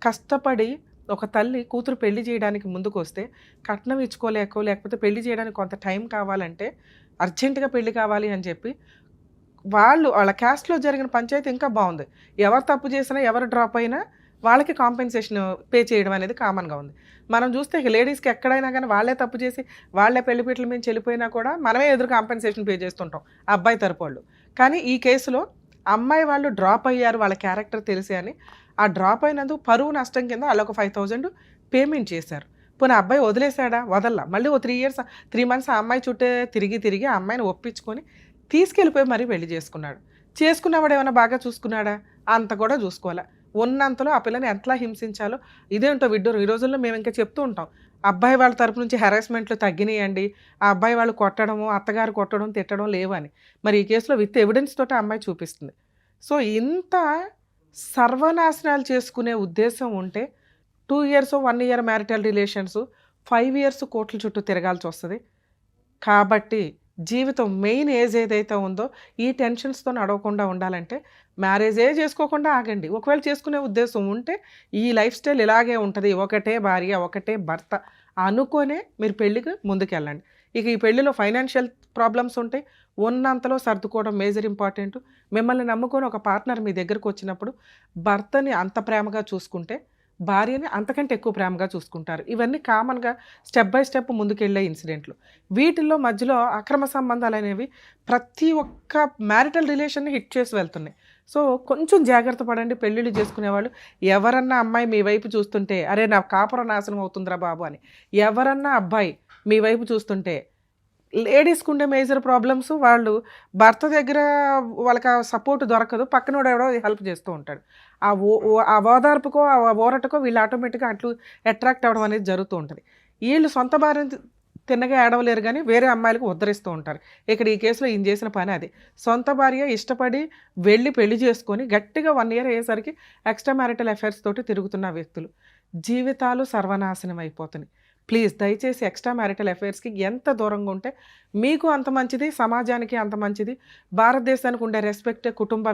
కష్టపడి ఒక తల్లి కూతురు పెళ్లి చేయడానికి ముందుకు వస్తే కట్నం లేకపోతే పెళ్లి చేయడానికి కొంత టైం కావాలంటే అర్జెంటుగా పెళ్లి కావాలి అని చెప్పి వాళ్ళ క్యాస్ట్లో జరిగిన పంచాయతీ ఇంకా బాగుంది. ఎవరు తప్పు చేసినా ఎవరు డ్రాప్ అయినా వాళ్ళకి కాంపెన్సేషన్ పే చేయడం అనేది కామన్గా ఉంది. మనం చూస్తే ఇక లేడీస్కి ఎక్కడైనా కానీ వాళ్ళే తప్పు చేసి వాళ్ళే పెళ్లిపీటల మీద వెళ్ళిపోయినా కూడా మనమే ఎదురు కాంపెన్సేషన్ పే చేస్తుంటాం అబ్బాయి తరపు వాళ్ళు. కానీ ఈ కేసులో అమ్మాయి వాళ్ళు డ్రాప్ అయ్యారు, వాళ్ళ క్యారెక్టర్ తెలిసి అని ఆ డ్రాప్ అయినందుకు పరువు నష్టం కింద వాళ్ళొక 5,000 పేమెంట్ చేశారు. పోనీ అబ్బాయి వదిలేశాడా? వదల్లా. మళ్ళీ ఓ 3 మంత్స్ ఆ అమ్మాయి చుట్టే తిరిగి ఆ అమ్మాయిని ఒప్పించుకొని తీసుకెళ్ళిపోయి మరీ పెళ్లి చేసుకున్నాడు. చేసుకున్నవాడు ఏమైనా బాగా చూసుకున్నాడా? అంత కూడా చూసుకోవాలా. ఉన్నంతలో ఆ పిల్లని ఎట్లా హింసించాలో ఇదేంటో విడ్డూరం. ఈ రోజుల్లో మేము ఇంకా చెప్తూ ఉంటాం. అబ్బాయి వాళ్ళ తరపు నుంచి హెరాస్మెంట్లు తగ్గినాయండి. ఆ అబ్బాయి వాళ్ళు కొట్టడము, అత్తగారు కొట్టడం, తిట్టడం లేవని. మరి ఈ కేసులో విత్ ఎవిడెన్స్ తోటి ఆ అమ్మాయి చూపిస్తుంది. సో ఇంత సర్వనాశనాలు చేసుకునే ఉద్దేశం ఉంటే 2 years 1 year marital relations 5 years కోర్టుల చుట్టూ తిరగాల్సి వస్తుంది. కాబట్టి జీవితం మెయిన్ ఏజ్ ఏదైతే ఉందో ఈ టెన్షన్స్తో నడవకుండా ఉండాలంటే మ్యారేజే చేసుకోకుండా ఆగండి. ఒకవేళ చేసుకునే ఉద్దేశం ఉంటే ఈ లైఫ్ స్టైల్ ఇలాగే ఉంటుంది, ఒకటే భార్య ఒకటే భర్త అనుకోనే మీరు పెళ్ళికి ముందుకెళ్ళండి. ఇక ఈ పెళ్ళిలో ఫైనాన్షియల్ ప్రాబ్లమ్స్ ఉంటాయి, ఉన్నంతలో సర్దుకోవడం మేజర్ ఇంపార్టెంట్. మిమ్మల్ని నమ్ముకొని ఒక పార్ట్నర్ మీ దగ్గరకు వచ్చినప్పుడు భర్తని అంత ప్రేమగా చూసుకుంటే భార్యని అంతకంటే ఎక్కువ ప్రేమగా చూసుకుంటారు. ఇవన్నీ కామన్గా స్టెప్ బై స్టెప్ ముందుకెళ్ళే ఇన్సిడెంట్లు. వీటిల్లో మధ్యలో అక్రమ సంబంధాలు అనేవి ప్రతి ఒక్క మ్యారిటల్ రిలేషన్ని హిట్ చేసి వెళ్తున్నాయి. సో కొంచెం జాగ్రత్త పడండి పెళ్ళిళ్ళు చేసుకునేవాళ్ళు. ఎవరన్నా అమ్మాయి మీ వైపు చూస్తుంటే అరే నా కాపురం నాశనం అవుతుందిరా బాబు అని, ఎవరన్నా అబ్బాయి మీ వైపు చూస్తుంటే లేడీస్కి ఉండే మేజర్ ప్రాబ్లమ్స్ వాళ్ళు భర్త దగ్గర వాళ్ళకి ఆ సపోర్ట్ దొరకదు, పక్కనోడు ఎవడో హెల్ప్ చేస్తూ ఉంటాడు. ఆ ఓదార్పుకో ఆ ఓరటకో వీళ్ళు ఆటోమేటిక్గా అట్లు అట్రాక్ట్ అవ్వడం అనేది జరుగుతూ ఉంటుంది. వీళ్ళు సొంత భార్యని తిన్నగా ఏడవలేరు కానీ వేరే అమ్మాయిలకు ఉద్ధరిస్తూ ఉంటారు. ఇక్కడ ఈ కేసులో ఈయన చేసిన పని అది. సొంత భార్య ఇష్టపడి వెళ్ళి పెళ్లి చేసుకొని గట్టిగా 1 ఇయర్ అయ్యేసరికి ఎక్స్ట్రా మ్యారిటల్ అఫైర్స్ తోటి తిరుగుతున్న వ్యక్తులు జీవితాలు సర్వనాశనం అయిపోతున్నాయి. ప్లీజ్ దయచేసి ఎక్స్ట్రా మ్యారిటల్ అఫైర్స్కి ఎంత దూరంగా ఉంటే మీకు అంత మంచిది, సమాజానికి అంత మంచిది. భారతదేశానికి ఉండే రెస్పెక్టే కుటుంబ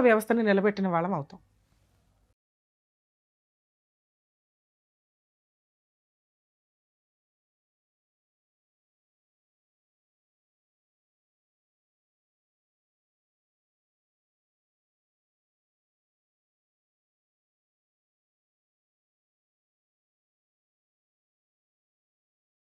వ్యవస్థని నిలబెట్టిన వాళ్ళం అవుతాం.